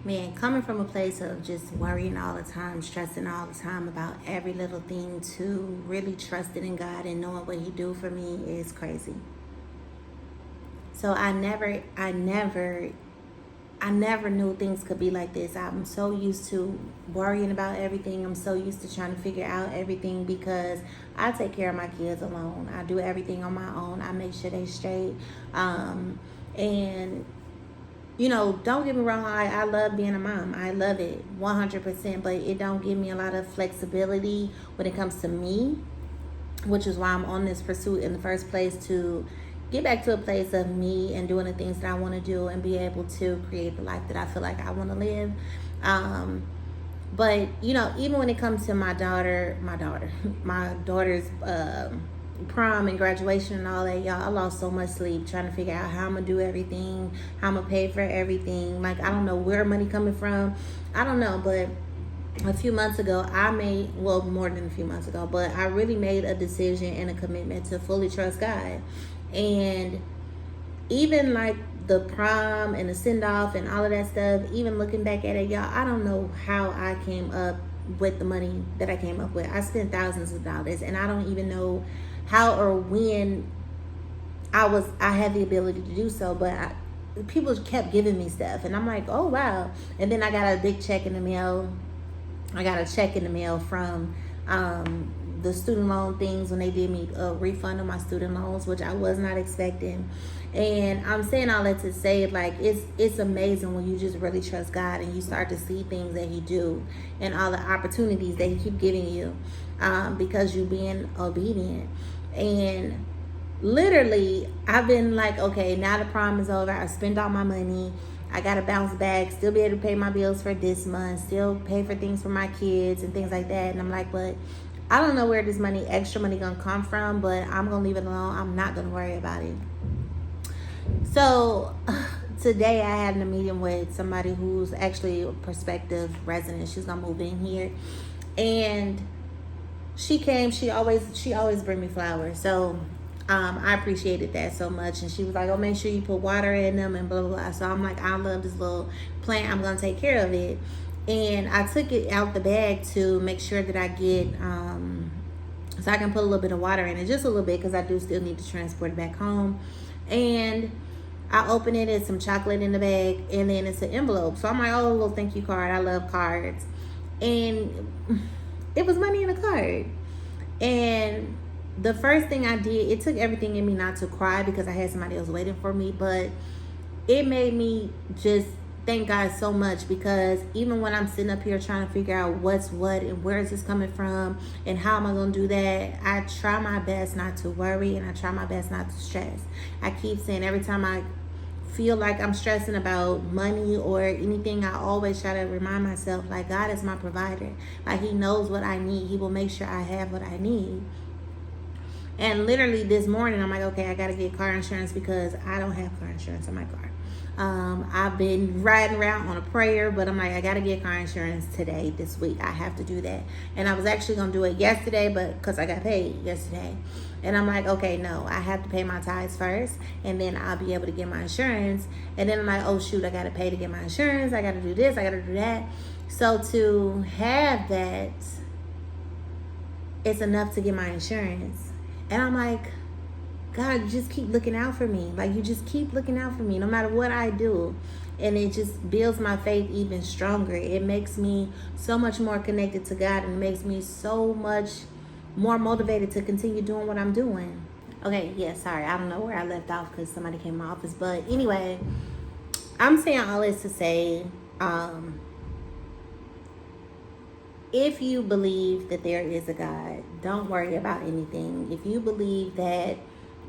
Man, coming from a place of just worrying all the time, stressing all the time about every little thing, to really trusting in God and knowing what He do for me is crazy. So I never knew things could be like this. I'm so used to worrying about everything. I'm so used to trying to figure out everything because I take care of my kids alone. I do everything on my own. I make sure they straight. And don't get me wrong. I love being a mom. I love it 100%. But it don't give me a lot of flexibility when it comes to me, which is why I'm on this pursuit in the first place, to get back to a place of me and doing the things that I want to do and be able to create the life that I feel like I want to live. But even when it comes to my daughter's prom and graduation and all that, y'all, I lost so much sleep trying to figure out how I'm gonna do everything, how I'm gonna pay for everything. Like, I don't know where money coming from. I don't know, but a few months ago, more than a few months ago, but I really made a decision and a commitment to fully trust God. And even like the prom and the send off and all of that stuff, even looking back at it, y'all, I don't know how I came up with the money that I came up with. I spent thousands of dollars, and I don't even know how or when I had the ability to do so, but people kept giving me stuff, and I'm like, oh wow. And then I got a big check in the mail. I got a check in the mail from the student loan things when they did me a refund of my student loans, which I was not expecting. And I'm saying all that to say, like, it's amazing when you just really trust God and you start to see things that He do and all the opportunities that He keep giving you because you being obedient. And literally, I've been like, okay, now the prom is over. I spent all my money. I got to bounce back, still be able to pay my bills for this month, still pay for things for my kids and things like that. And I'm like, but I don't know where this extra money gonna come from, but I'm gonna leave it alone. I'm not gonna worry about it. So today I had a meeting with somebody who's actually a prospective resident. She's gonna move in here, and she came. She always bring me flowers. So I appreciated that so much. And she was like, oh, make sure you put water in them and blah, blah, blah. So I'm like, I love this little plant. I'm going to take care of it. And I took it out the bag to make sure that I get, so I can put a little bit of water in it, just a little bit, because I do still need to transport it back home. And I open it, it's some chocolate in the bag, and then it's an envelope. So I'm like, oh, a little thank you card. I love cards. And it was money in a card. And the first thing I did, it took everything in me not to cry because I had somebody else waiting for me, but it made me just thank God so much, because even when I'm sitting up here trying to figure out what's what and where is this coming from and how am I going to do that, I try my best not to worry and I try my best not to stress. I keep saying every time I feel like I'm stressing about money or anything, I always try to remind myself, like, God is my provider. Like, He knows what I need. He will make sure I have what I need. And literally this morning, I'm like, okay, I got to get car insurance because I don't have car insurance on my car. I've been riding around on a prayer, but I'm like, I got to get car insurance today, this week. I have to do that. And I was actually going to do it yesterday, but because I got paid yesterday. And I'm like, okay, no, I have to pay my tithes first, and then I'll be able to get my insurance. And then I'm like, oh, shoot, I got to pay to get my insurance. I got to do this. I got to do that. So to have that, it's enough to get my insurance. And I'm like, God, you just keep looking out for me. Like, you just keep looking out for me no matter what I do. And it just builds my faith even stronger. It makes me so much more connected to God, and it makes me so much more motivated to continue doing what I'm doing. Okay, yeah, sorry. I don't know where I left off because somebody came in my office. But anyway, I'm saying all this to say, if you believe that there is a God, don't worry about anything. If you believe that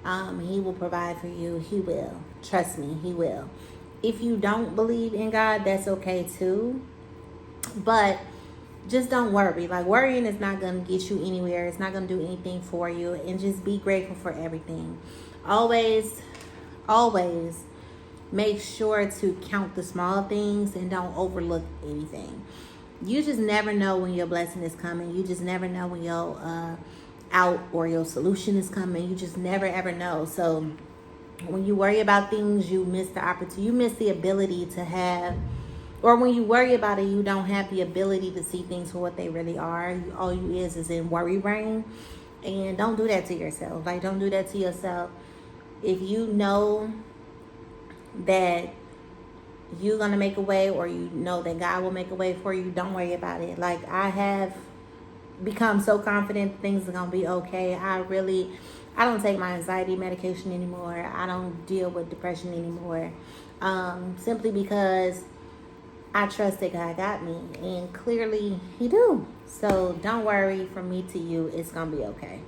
He will provide for you, He will. Trust me, He will. If you don't believe in God, that's okay too. But just don't worry. Like, worrying is not going to get you anywhere. It's not going to do anything for you. And just be grateful for everything. Always make sure to count the small things and don't overlook anything. You just never know when your blessing is coming. You just never know when your out or your solution is coming. You just never ever know. So when you worry about things, you miss the opportunity. You miss the ability to have, or when you worry about it, you don't have the ability to see things for what they really are. All you is in worry brain. And don't do that to yourself. Like, don't do that to yourself. If you know that you're going to make a way, or you know that God will make a way for you, don't worry about it. Like, I have become so confident things are going to be okay. I don't take my anxiety medication anymore. I don't deal with depression anymore. Simply because I trust that God got me, and clearly He do. So don't worry. From me to you, it's going to be okay.